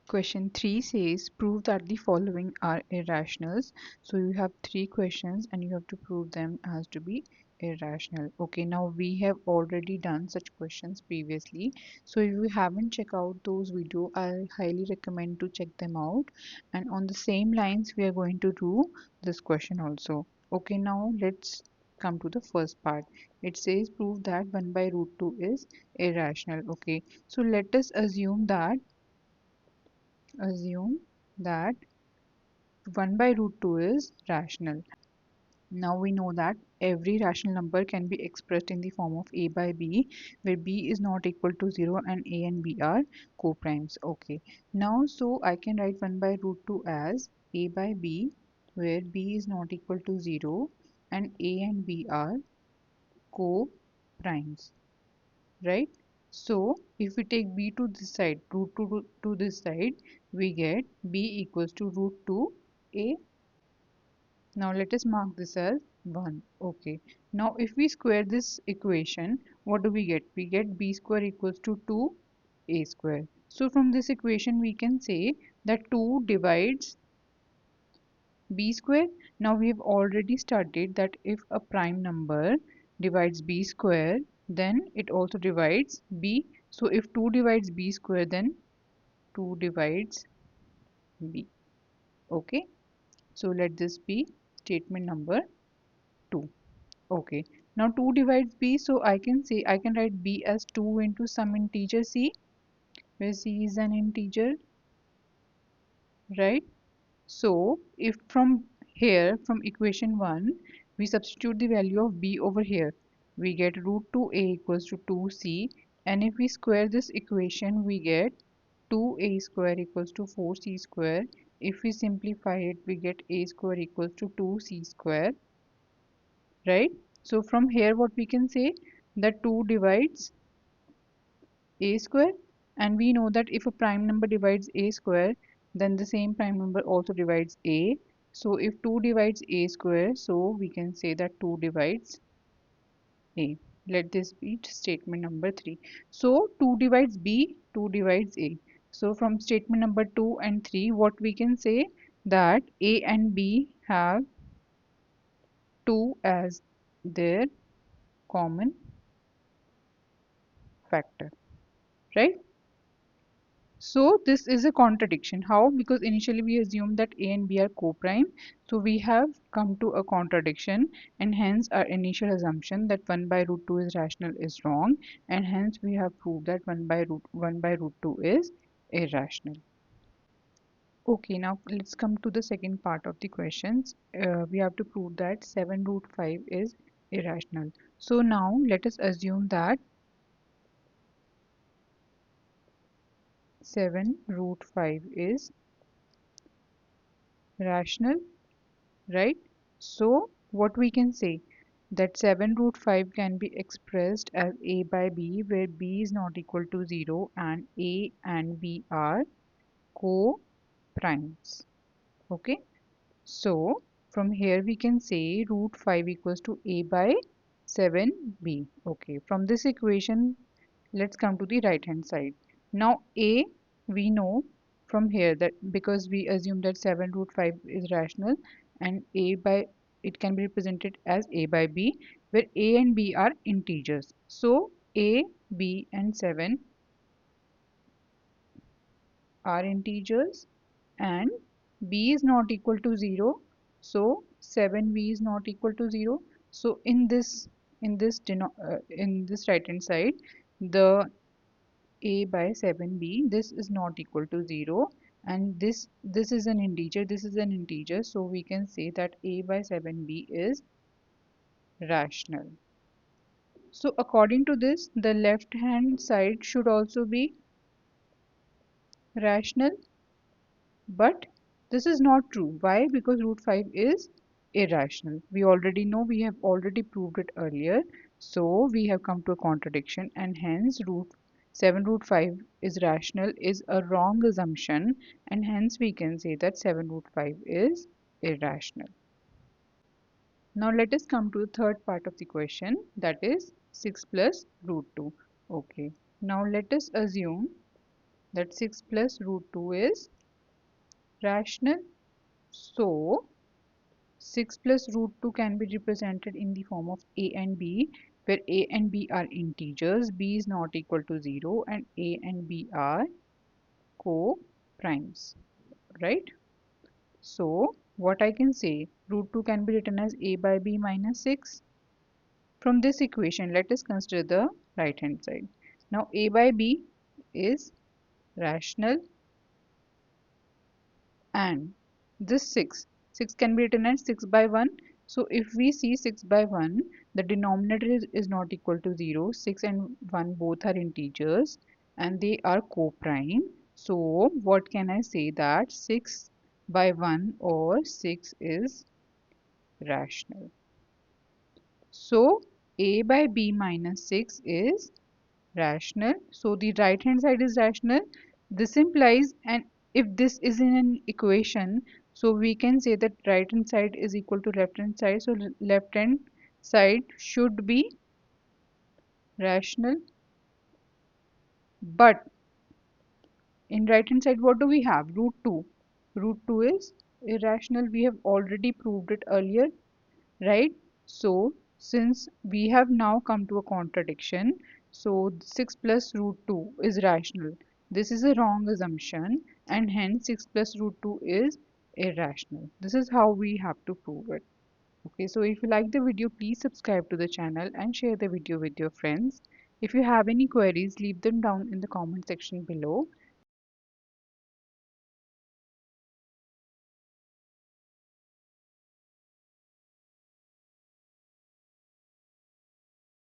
Question 3 says prove that the following are irrationals. So you have three questions and you have to prove them as to be irrational. Okay, now we have already done such questions previously. So if you haven't checked out those videos, I highly recommend to check them out. And on the same lines, we are going to do this question also. Okay, now let's come to the first part. It says prove that 1 by root 2 is irrational. Okay, so let us assume that 1 by root 2 is rational. Now we know that every rational number can be expressed in the form of a by b, where b is not equal to 0 and a and b are co-primes. Okay. Now so I can write 1 by root 2 as a by b, where b is not equal to 0 and a and b are co-primes. Right? So if we take b to this side, root 2 to this side, we get b equals to root 2a. Now let us mark this as 1. Okay. Now if we square this equation, what do we get? We get b square equals to 2a square. So from this equation we can say that 2 divides b square. Now we have already studied that if a prime number divides b square, then it also divides b. So if 2 divides b square, then 2 divides b. Okay, so let this be statement number 2. Okay, now 2 divides b, so I can say I can write b as 2 into some integer c, where c is an integer, right? So if from here, from equation 1, we substitute the value of b over here, we get root 2a equals to 2c, and if we square this equation, we get 2a square equals to 4c square. If we simplify it, we get a square equals to 2c square, right? So from here, what we can say that 2 divides a square, and we know that if a prime number divides a square, then the same prime number also divides a. So if 2 divides a square, so we can say that 2 divides a. Let this be statement number 3. So 2 divides b, 2 divides a. So from statement number 2 and 3, what we can say that a and b have 2 as their common factor, right? So this is a contradiction. How? Because initially we assumed that A and B are co-prime. So we have come to a contradiction, and hence our initial assumption that 1 by root 2 is rational is wrong, and hence we have proved that 1 by root 2 is irrational. Okay, now let's come to the second part of the questions. We have to prove that 7 root 5 is irrational. So now let us assume that 7 root 5 is rational, right? So what we can say that 7 root 5 can be expressed as a by b, where b is not equal to 0 and a and b are co-primes. Okay, so from here we can say root 5 equals to a by 7b. Okay, from this equation, let's come to the right hand side. Now a, we know from here that because we assume that 7 root 5 is rational, and a by it can be represented as a by b, where a and b are integers. So a, b and 7 are integers, and b is not equal to 0, so 7b is not equal to 0. So in this right hand side, the a by 7b, this is not equal to 0, and this is an integer, this is an integer, so we can say that a by 7b is rational. So according to this, the left hand side should also be rational, but this is not true. Why? Because root 5 is irrational. We already know, we have already proved it earlier. So we have come to a contradiction, and hence root 7 root 5 is rational is a wrong assumption, and hence we can say that 7 root 5 is irrational. Now let us come to the third part of the question, that is 6 plus root 2. Okay. Now let us assume that 6 plus root 2 is rational. So 6 plus root 2 can be represented in the form of a and b, where a and b are integers, b is not equal to 0, and a and b are co-primes, right? So what I can say, root 2 can be written as a by b minus 6. From this equation, let us consider the right hand side. Now a by b is rational, and this 6 can be written as 6 by 1. So if we see 6 by 1, the denominator is not equal to 0. 6 and 1 both are integers and they are co-prime. So what can I say, that 6 by 1 or 6 is rational. So a by b minus 6 is rational. So the right hand side is rational. This implies, and if this is in an equation, so we can say that right hand side is equal to left hand side. So left hand side should be rational. But in right hand side, what do we have? Root 2. Root 2 is irrational. We have already proved it earlier, right? So since we have now come to a contradiction, so 6 plus root 2 is rational. This is a wrong assumption, and hence 6 plus root 2 is irrational. This is how we have to prove it. Okay, so if you like the video, please subscribe to the channel and share the video with your friends. If you have any queries, leave them down in the comment section below.